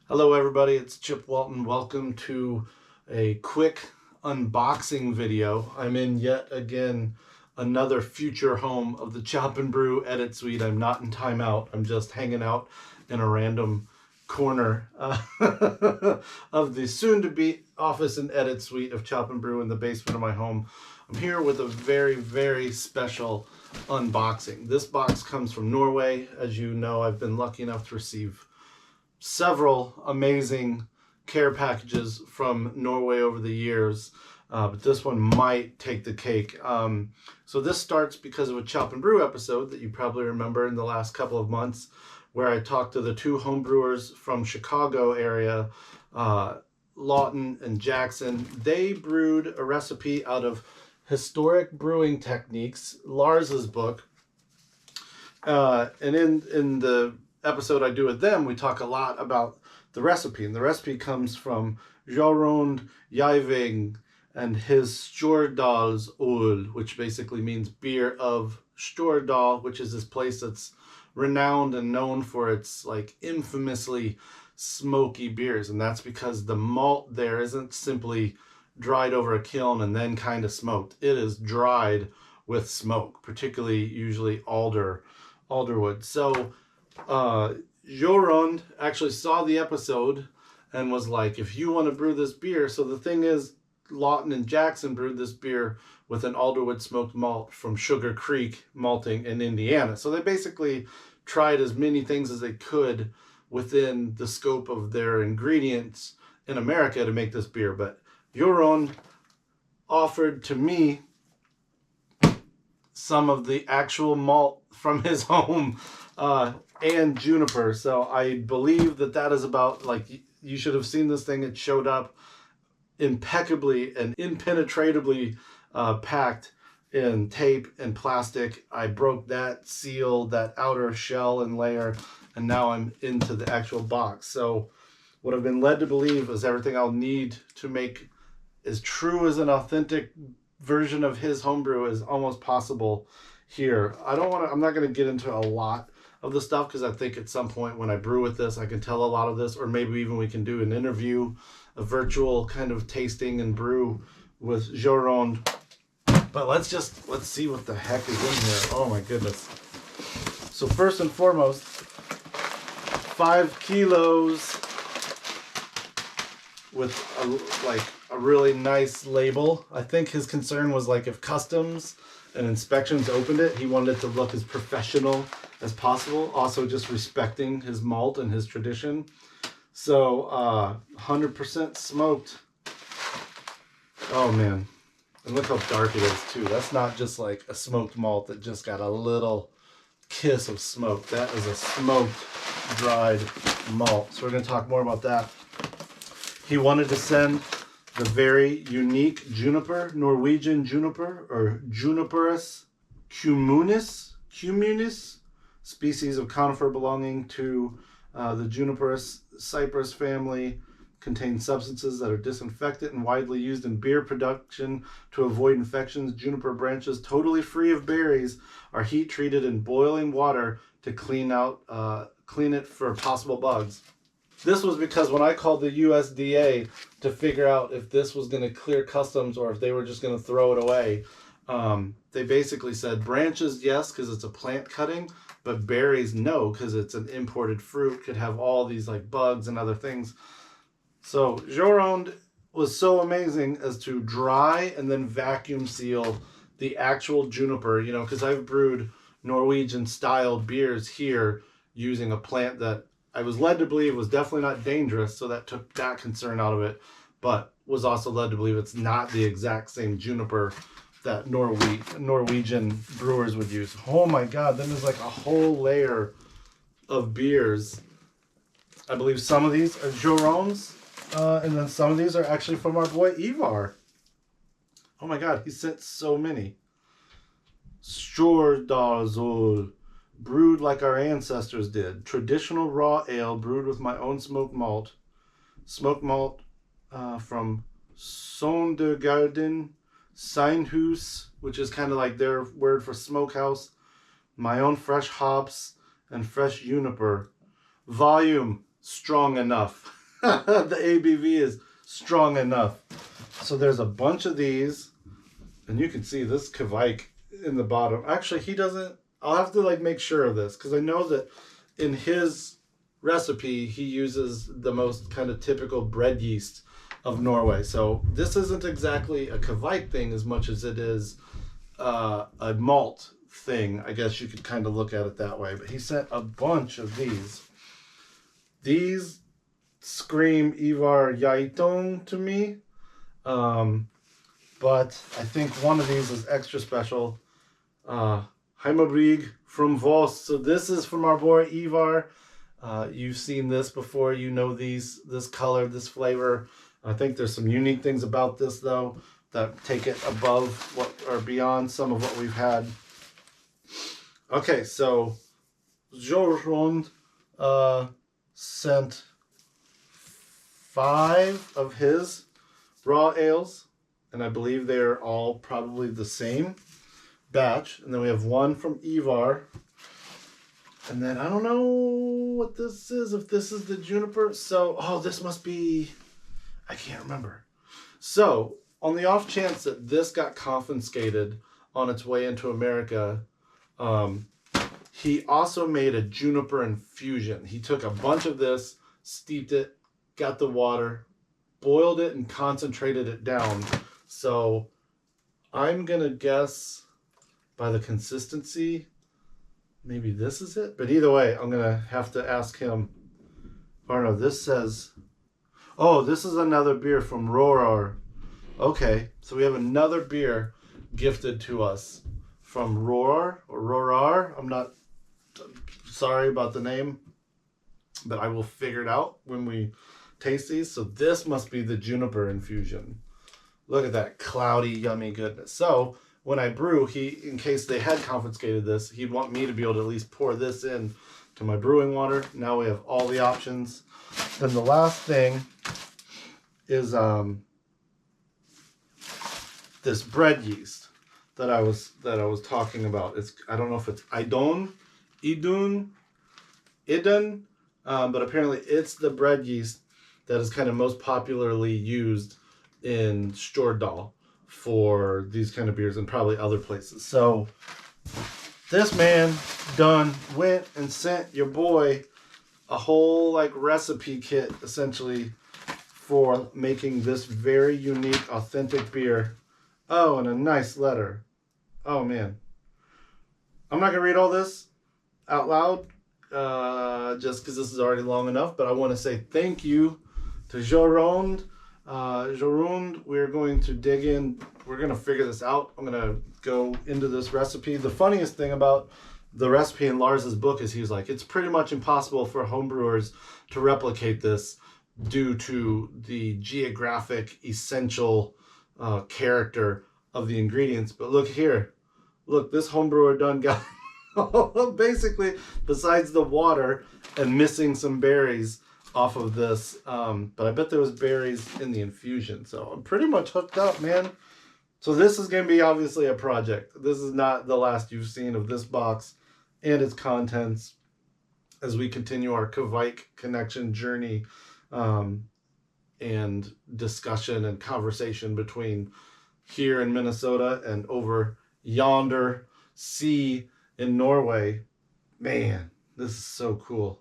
Hello everybody, it's Chip Walton. Welcome to a quick unboxing video. I'm in yet again another future home of the Chop and Brew edit suite. I'm not in timeout. I'm just hanging out in a random corner of the soon-to-be office and edit suite of Chop and Brew in the basement of my home. I'm here with a very, very special unboxing. This box comes from Norway. As you know, I've been lucky enough to receive several amazing care packages from Norway over the years, but this one might take the cake. So this starts because of a Chop and Brew episode that you probably remember in the last couple of months, where I talked to the two homebrewers from Chicago area, Lawton and Jackson. They brewed a recipe out of Historic Brewing Techniques, Lars's book, and in the episode I do with them, we talk a lot about the recipe, and the recipe comes from Jørund Geving and his Stjørdalsøl, which basically means beer of Stjørdal, which is this place that's renowned and known for its like infamously smoky beers. And that's because the malt there isn't simply dried over a kiln and then kind of smoked. It is dried with smoke, particularly usually alderwood. So Jørund actually saw the episode and was like, if you want to brew this beer. So the thing is, Lawton and Jackson brewed this beer with an alderwood smoked malt from Sugar Creek malting in Indiana. So they basically tried as many things as they could within the scope of their ingredients in America to make this beer. But Jørund offered to me some of the actual malt from his home, and juniper. So I believe that is about, like, you should have seen this thing. It showed up impeccably and impenetrably packed in tape and plastic. I broke that seal, that outer shell and layer, and now I'm into the actual box. So what I've been led to believe is everything I'll need to make as true as an authentic version of his homebrew is almost possible here. I'm not going to get into a lot of the stuff, because I think at some point when I brew with this, I can tell a lot of this, or maybe even we can do an interview, a virtual kind of tasting and brew with Jørund. But let's see what the heck is in here. Oh my goodness. So first and foremost, 5 kilos with a really nice label. I think his concern was like if customs and inspections opened it, he wanted it to look as professional as possible, also just respecting his malt and his tradition. So 100% smoked. Oh man, and look how dark it is too. That's not just like a smoked malt that just got a little kiss of smoke. That is a smoked dried malt. So we're going to talk more about that. He wanted to send the very unique juniper, Norwegian juniper, or Juniperus communis, species of conifer belonging to the Juniperus cypress family, contains substances that are disinfectant and widely used in beer production to avoid infections. Juniper branches, totally free of berries, are heat treated in boiling water to clean it for possible bugs. This was because when I called the USDA to figure out if this was going to clear customs or if they were just going to throw it away, they basically said branches, yes, because it's a plant cutting, but berries, no, because it's an imported fruit, could have all these like bugs and other things. So Jørund was so amazing as to dry and then vacuum seal the actual juniper, because I've brewed Norwegian styled beers here using a plant that I was led to believe was definitely not dangerous, so that took that concern out of it, but was also led to believe it's not the exact same juniper that Norwegian brewers would use. Oh my God, then there's like a whole layer of beers. I believe some of these are Jørund's, and then some of these are actually from our boy Ivar. Oh my God, he sent so many. Stjørdalsøl, brewed like our ancestors did. Traditional raw ale brewed with my own smoked malt. Smoked malt from Sondergarden, Seinhus, which is kind of like their word for smokehouse. My own fresh hops and fresh juniper. Volume strong enough. the ABV is strong enough. So there's a bunch of these, and you can see this Kvike in the bottom. Actually, he doesn't. I'll have to like make sure of this because I know that in his recipe he uses the most kind of typical bread yeast of Norway. So this isn't exactly a Kvike thing as much as it is a malt thing. I guess you could kind of look at it that way. But he sent a bunch of these. These scream Ivar Yaitong to me. But I think one of these is extra special. Heimabrig from Voss. So this is from our boy Ivar. You've seen this before. You know this color, this flavor. I think there's some unique things about this though that take it above what or beyond some of what we've had. Okay, so Jørund sent 5 of his raw ales, and I believe they're all probably the same batch. And then we have one from Ivar. And then I don't know what this is, if this is the juniper. So, oh, this must be, I can't remember. So, on the off chance that this got confiscated on its way into America, he also made a juniper infusion. He took a bunch of this, steeped it, got the water, boiled it, and concentrated it down. So I'm going to guess by the consistency, maybe this is it. But either way, I'm going to have to ask him. Or no, this says, oh, this is another beer from Rorar. Okay, so we have another beer gifted to us from Rorar or Rorar. I'm not sorry about the name, but I will figure it out when we taste these. So this must be the juniper infusion. Look at that cloudy, yummy goodness. So when I brew, in case they had confiscated this, he'd want me to be able to at least pour this in to my brewing water. Now we have all the options. Then the last thing is this bread yeast that I was talking about. I don't know if it's Idun, but apparently it's the bread yeast that is kind of most popularly used in Stjørdal for these kind of beers and probably other places. So this man went and sent your boy a whole like recipe kit essentially for making this very unique, authentic beer. Oh, and a nice letter. Oh man. I'm not gonna read all this out loud just because this is already long enough, but I want to say thank you to Jørund. Jørund, we're going to dig in. We're going to figure this out. I'm going to go into this recipe. The funniest thing about the recipe in Lars's book is he was like, it's pretty much impossible for homebrewers to replicate this due to the geographic essential character of the ingredients. But look here. Look, this homebrewer done got basically, besides the water and missing some berries off of this, but I bet there was berries in the infusion, so I'm pretty much hooked up, man. So this is going to be obviously a project. This is not the last you've seen of this box and its contents as we continue our Kvike connection journey and discussion and conversation between here in Minnesota and over yonder sea in Norway. Man, this is so cool.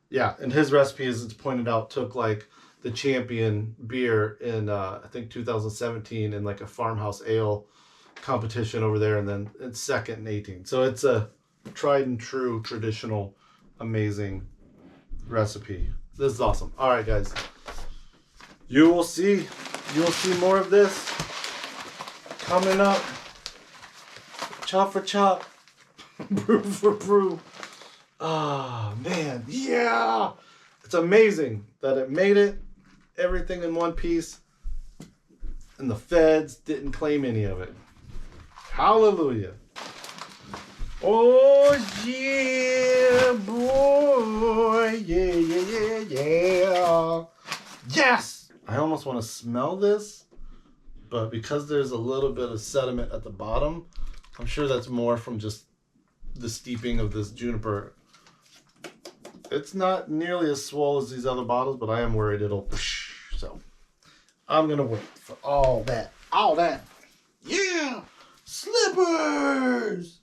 Yeah, and his recipe, as it's pointed out, took like the champion beer in I think 2017 in like a farmhouse ale competition over there, and then it's second in 18. So it's a tried and true traditional amazing recipe. This is awesome. All right, guys, you will see more of this coming up. Chop for chop, brew for brew. Ah, man, yeah! It's amazing that it made it, everything in one piece, and the feds didn't claim any of it. Hallelujah. Oh, yeah, boy. Yeah. Yes! I almost want to smell this, but because there's a little bit of sediment at the bottom, I'm sure that's more from just the steeping of this juniper. It's not nearly as swole as these other bottles, but I am worried it'll. So I'm gonna wait for all that. All that. Yeah, slippers.